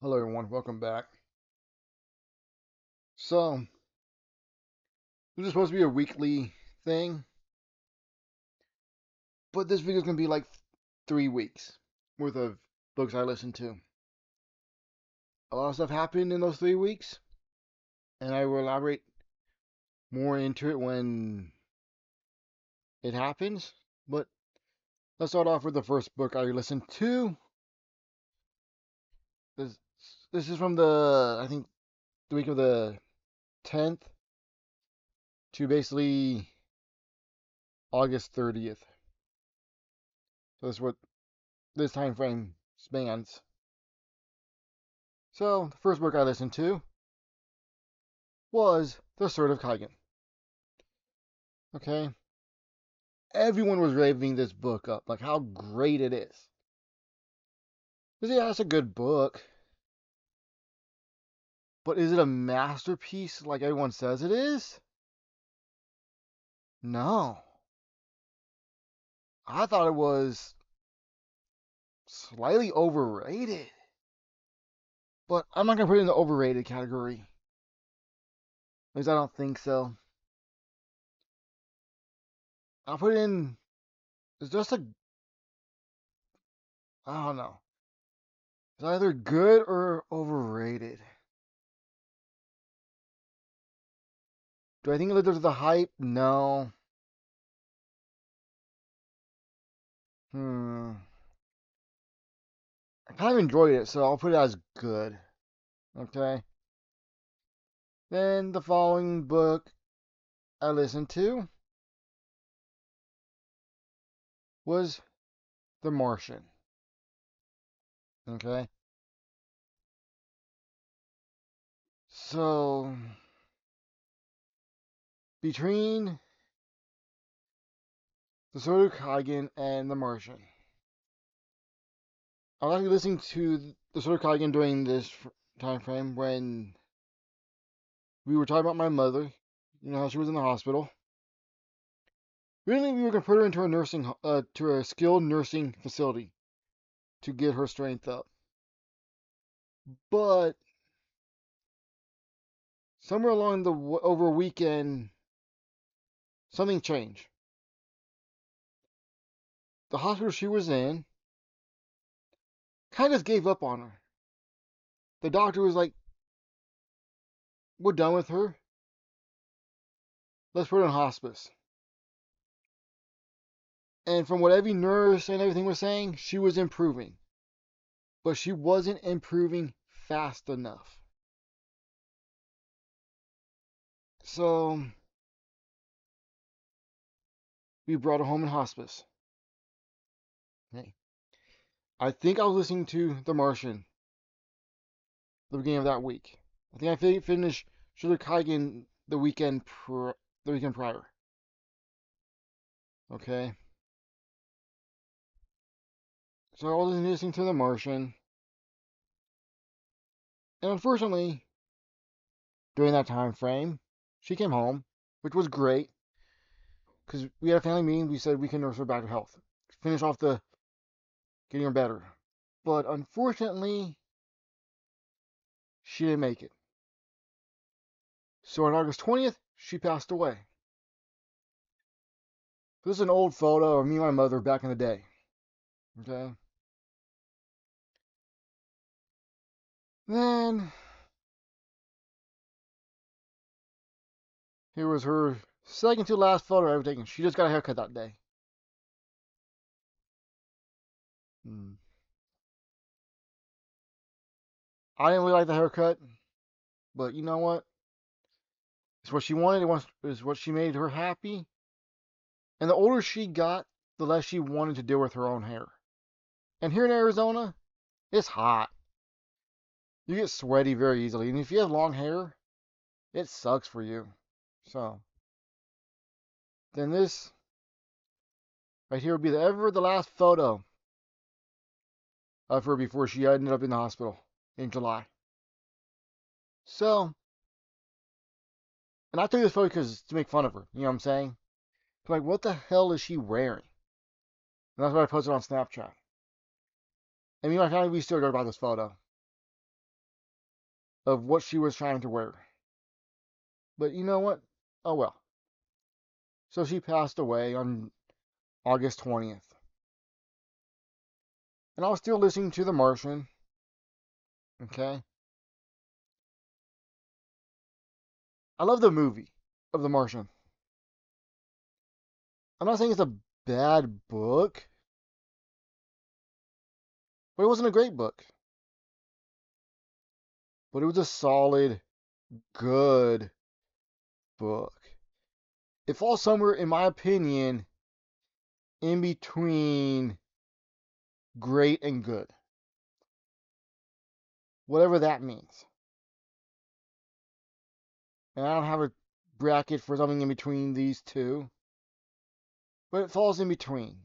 Hello everyone, welcome back. So, this is supposed to be a weekly thing, but this video is going to be like 3 weeks worth of books I listened to. A lot of stuff happened in those 3 weeks, and I will elaborate more into it when it happens. But let's start off with the first book I listened to. This, this is from I think, the week of the 10th to basically August 30th. So that's what this time frame spans. So, the first book I listened to was The Sword of Kaigen. Okay? Everyone was raving this book up, like how great it is. Yeah, it's a good book. But is it a masterpiece like everyone says it is? No. I thought it was slightly overrated. But I'm not going to put it in the overrated category. At least I don't think so. I'll put it in. It's just a. I don't know. It's either good or overrated. Do I think it lived up to the hype? No. Hmm. I kind of enjoyed it, so I'll put it as good. Okay. Then the following book I listened to was The Martian. Okay. So, between The Sword of Kaigen and The Martian, I was actually listening to The Sword of Kaigen during this time frame when we were talking about my mother. You know how she was in the hospital. Really, we were gonna put her into to a skilled nursing facility to get her strength up. But somewhere along over a weekend, something changed. The hospital she was in kind of gave up on her. The doctor was like, "We're done with her. Let's put her in hospice." And from what every nurse and everything was saying, she was improving. But she wasn't improving fast enough. So we brought her home in hospice. Okay. I think I was listening to The Martian the beginning of that week. I think I finished Sugar Kaigen the weekend prior. Okay. So I was listening to The Martian. And unfortunately, during that time frame, she came home, which was great because we had a family meeting. We said we can nurse her back to health, finish off the getting her better. But unfortunately, she didn't make it. So on August 20th, she passed away. This is an old photo of me and my mother back in the day. Okay. Then here was her second to last photo I ever taken. She just got a haircut that day. Hmm. I didn't really like the haircut, but you know what? It's what she wanted. It's what she made her happy. And the older she got, the less she wanted to deal with her own hair. And here in Arizona, it's hot. You get sweaty very easily. And if you have long hair, it sucks for you. So, then this right here would be the last photo of her before she ended up in the hospital in July. So, and I took this photo because to make fun of her. You know what I'm saying? Like, what the hell is she wearing? And that's why I posted on Snapchat. And me and my family, we still go about this photo. of what she was trying to wear. But you know what? Oh well. So she passed away on August 20th. And I was still listening to The Martian. Okay. I love the movie of The Martian. I'm not saying it's a bad book, but it wasn't a great book. But it was a solid, good book. It falls somewhere, in my opinion, in between great and good. Whatever that means. And I don't have a bracket for something in between these two. But it falls in between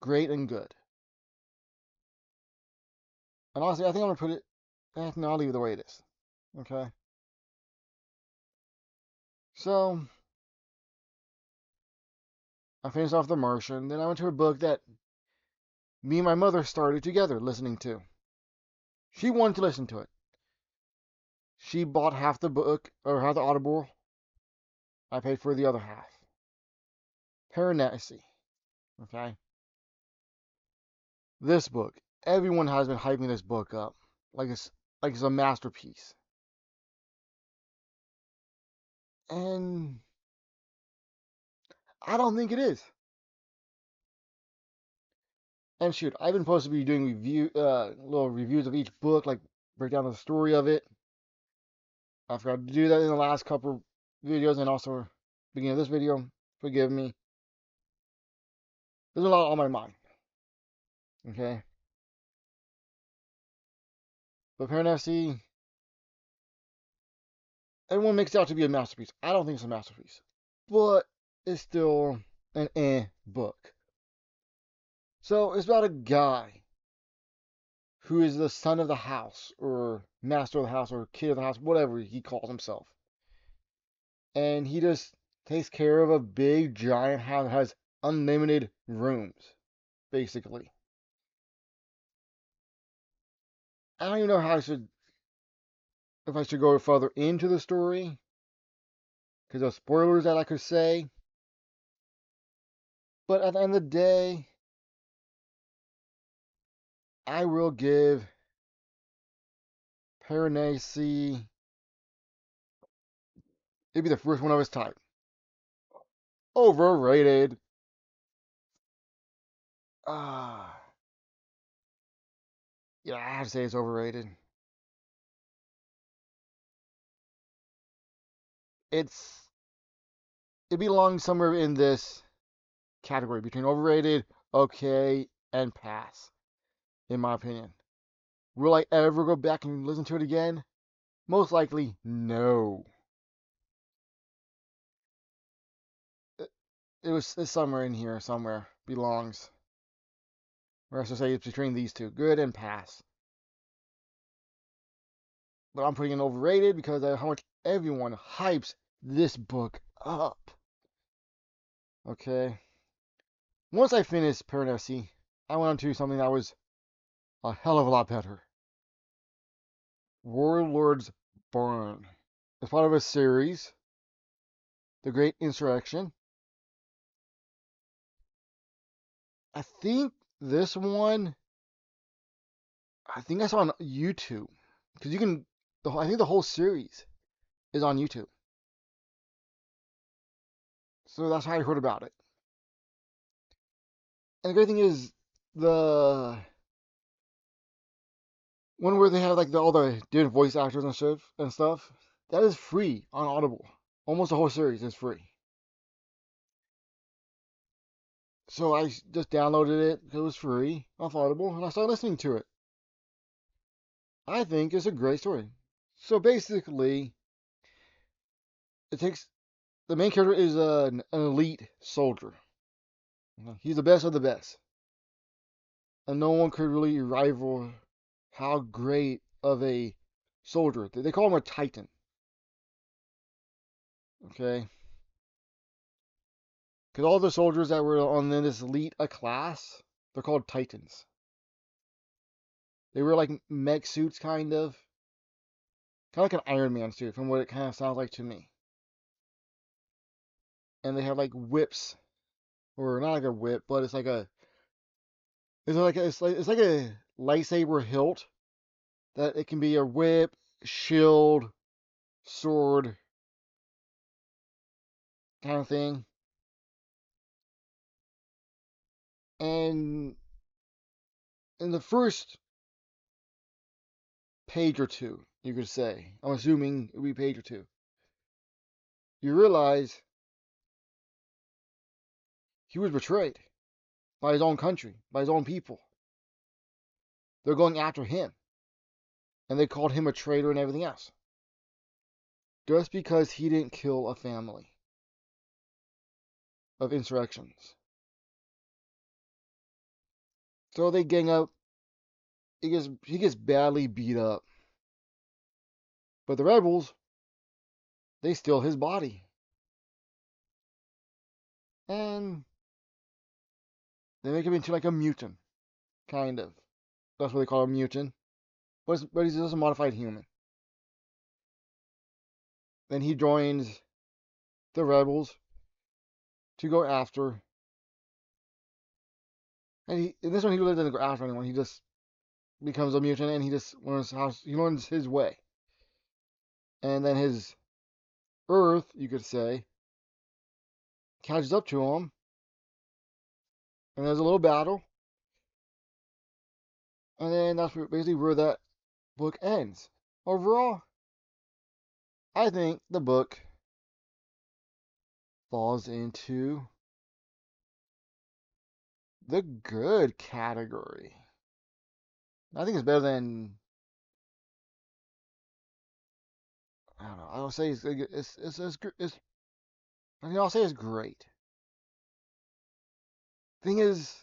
great and good. And honestly, I think I'm going to put it. No, I'll leave it the way it is. Okay? So, I finished off The Martian. Then I went to a book that me and my mother started together listening to. She wanted to listen to it. She bought half the book, or half the Audible. I paid for the other half. Paranesi. Okay? This book. Everyone has been hyping this book up. Like it's a masterpiece. And I don't think it is. And shoot, I've been supposed to be doing little reviews of each book, like break down the story of it. I forgot to do that in the last couple videos, and also beginning of this video. Forgive me. There's a lot on my mind. Okay. But Parent FC, everyone makes it out to be a masterpiece. I don't think it's a masterpiece, but it's still an book. So it's about a guy who is the son of the house, or master of the house, or kid of the house, whatever he calls himself. And he just takes care of a big giant house that has unlimited rooms, basically. I don't even know if I should go further into the story, because there's spoilers that I could say. But at the end of the day, I will give Paranesi, it'd be the first one of its type. Overrated. Ah, yeah, I have to say it's overrated. It's it belongs somewhere in this category between overrated, okay, and pass, in my opinion. Will I ever go back and listen to it again? Most likely, no. It's somewhere in here, somewhere. Belongs. Or I should say it's between these two. Good and pass. But I'm putting it overrated because of how much everyone hypes this book up. Okay. Once I finished Paradise, I went on to something that was a hell of a lot better. Warlord's Burn. It's part of a series, The Great Insurrection. I think this one, I think I saw on YouTube. Because you can, I think the whole series is on YouTube. So that's how I heard about it. And the great thing is, the one where they have like all the different voice actors and stuff, that is free on Audible. Almost the whole series is free. So I just downloaded it because it was free off Audible, and I started listening to it. I think it's a great story. So basically, it takes the main character is an elite soldier. He's the best of the best, and no one could really rival how great of a soldier. They call him a Titan. Okay, because all the soldiers that were on this elite class, they're called Titans. They were like mech suits, kind of. Kind of like an Iron Man suit, from what it kind of sounds like to me. And they have like whips, or not like a whip, but it's like a lightsaber hilt that it can be a whip, shield, sword kind of thing. And in the first page or two, you could say, I'm assuming it would be page or two, you realize he was betrayed by his own country, by his own people. They're going after him. And they called him a traitor and everything else. Just because he didn't kill a family of insurrections. So they gang up. He gets badly beat up. But the rebels, they steal his body. And they make him into like a mutant. Kind of. That's what they call a mutant. But he's just a modified human. Then he joins the rebels to go after. And in this one, he really doesn't go after anyone. He just becomes a mutant and he just learns his way. And then his Earth, you could say, catches up to him. And there's a little battle. And then that's basically where that book ends. Overall, I think the book falls into the good category. I think it's better than, I don't know. I don't say I mean, I'll say it's great. Thing is,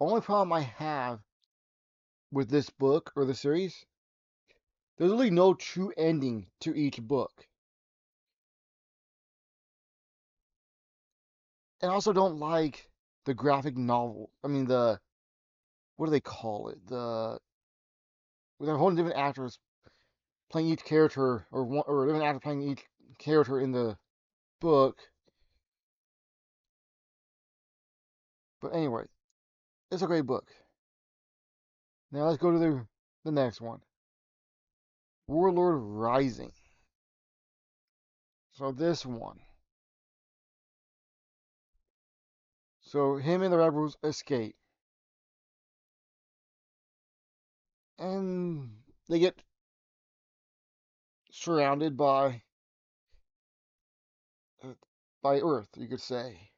only problem I have with this book or the series, there's really no true ending to each book. And I also don't like the graphic novel. I mean, what do they call it? They're whole different actors playing each character, or a different actor playing each character in the book. But anyway, it's a great book. Now let's go to the next one. Warlord Rising. So this one. So him and the rebels escape. And they get surrounded by Earth, you could say.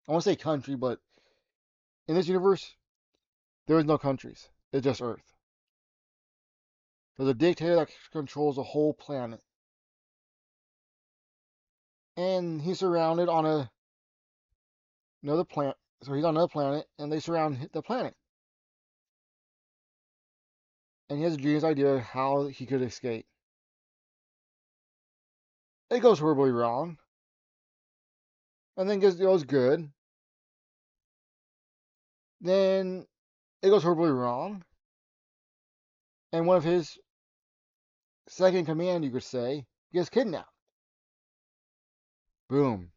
I want to say country, but in this universe, there is no countries. It's just Earth. There's a dictator that controls the whole planet. And he's surrounded on another planet. So he's on another planet, and they surround the planet. And he has a genius idea of how he could escape. It goes horribly wrong. And then it goes good. Then it goes horribly wrong. And one of his second in command, you could say, gets kidnapped. Boom.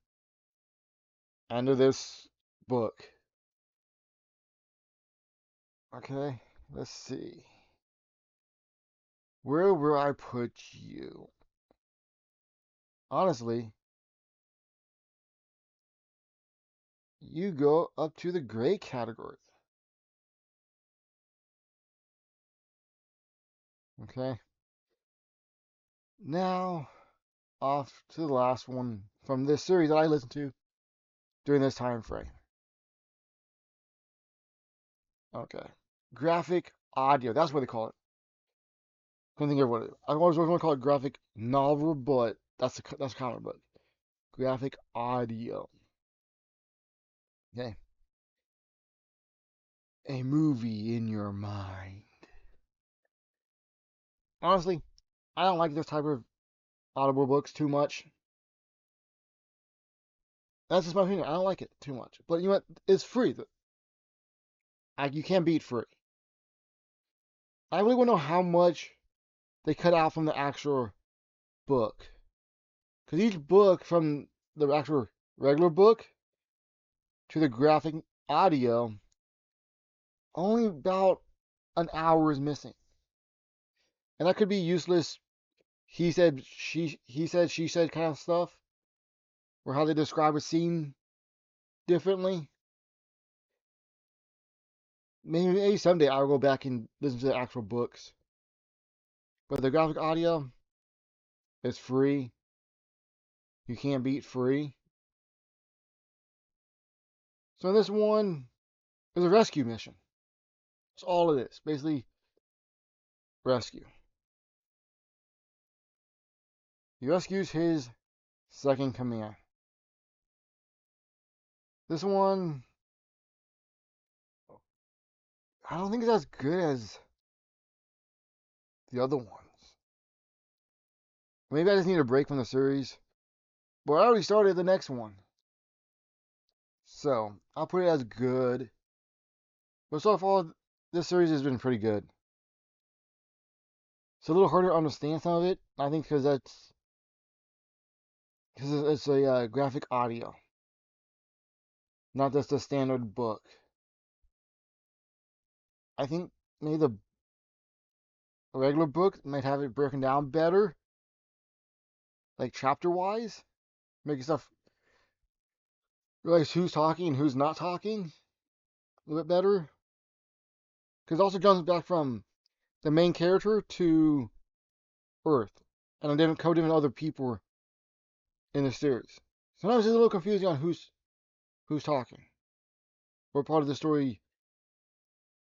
End of this book. Okay, let's see. Where will I put you? Honestly, you go up to the great category. Okay. Now, off to the last one from this series that I listened to during this time frame. Okay. Graphic audio. That's what they call it. Couldn't think of what it is. I always want to call it graphic novel, but that's a comic book. Graphic audio. Okay. A movie in your mind. Honestly, I don't like this type of audible books too much. That's just my opinion. I don't like it too much. But you know what? It's free. You can't beat free. I really want to know how much they cut out from the actual book. Because each book, from the actual regular book to the graphic audio, only about an hour is missing. And that could be useless he said, she said kind of stuff, or how they describe a scene differently. Maybe someday I'll go back and listen to the actual books. But the graphic audio is free. You can't beat free. So this one is a rescue mission. That's all it is. Basically, rescue. He rescues his second command. This one, I don't think it's as good as the other ones. Maybe I just need a break from the series. But I already started the next one. So, I'll put it as good. But so far, this series has been pretty good. It's a little harder to understand some of it. I think because it's a graphic audio, not just a standard book. I think maybe the regular book might have it broken down better, like chapter wise, making stuff realize who's talking and who's not talking a little bit better. Because it also jumps back from the main character to Earth, and a different couple different other people in the series. Sometimes it's a little confusing on who's talking, what part of the story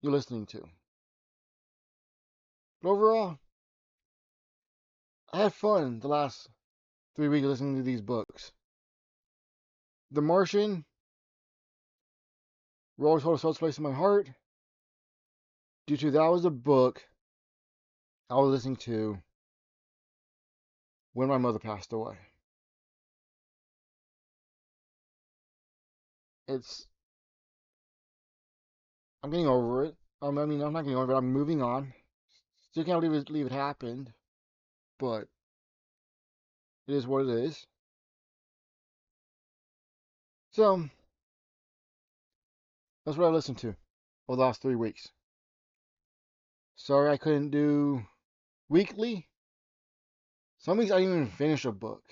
you're listening to. But overall, I had fun the last 3 weeks listening to these books. The Martian will always hold a special place in my heart, due to that was a book I was listening to when my mother passed away. I'm getting over it. I mean, I'm not getting over it. I'm moving on. Still can't leave it happened, but it is what it is. So that's what I listened to for the last 3 weeks. Sorry I couldn't do weekly. Some weeks I didn't even finish a book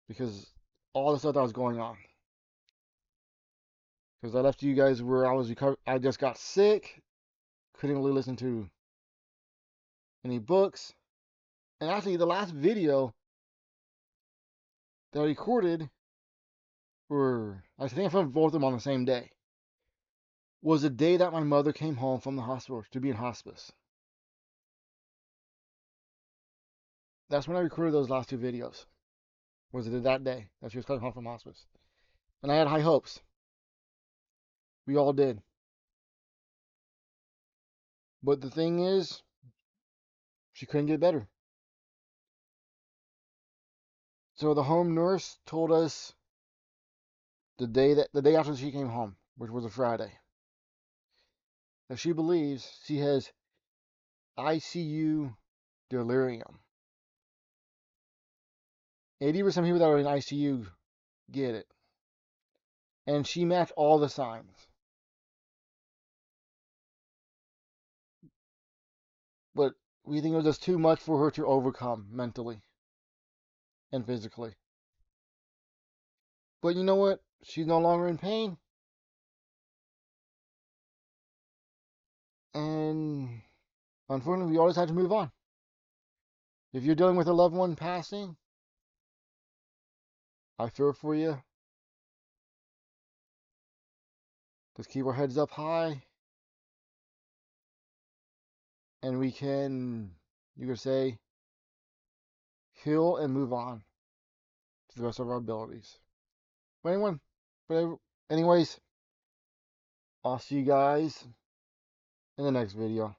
because all the stuff that was going on. Because I left you guys where I was recovered. I just got sick. Couldn't really listen to any books. And actually, the last video that I recorded, or I think I filmed both of them on the same day, was the day that my mother came home from the hospital to be in hospice. That's when I recorded those last two videos. Was it that day that she was coming home from hospice? And I had high hopes. We all did. But the thing is, she couldn't get better. So the home nurse told us the day after she came home, which was a Friday, that she believes she has ICU delirium. 80% of people that are in ICU get it. And she matched all the signs. But we think it was just too much for her to overcome mentally and physically. But you know what? She's no longer in pain. And unfortunately, we always have to move on. If you're dealing with a loved one passing, I feel for you. Just keep our heads up high. And we can, you could say, heal and move on to the rest of our abilities. But anyways, I'll see you guys in the next video.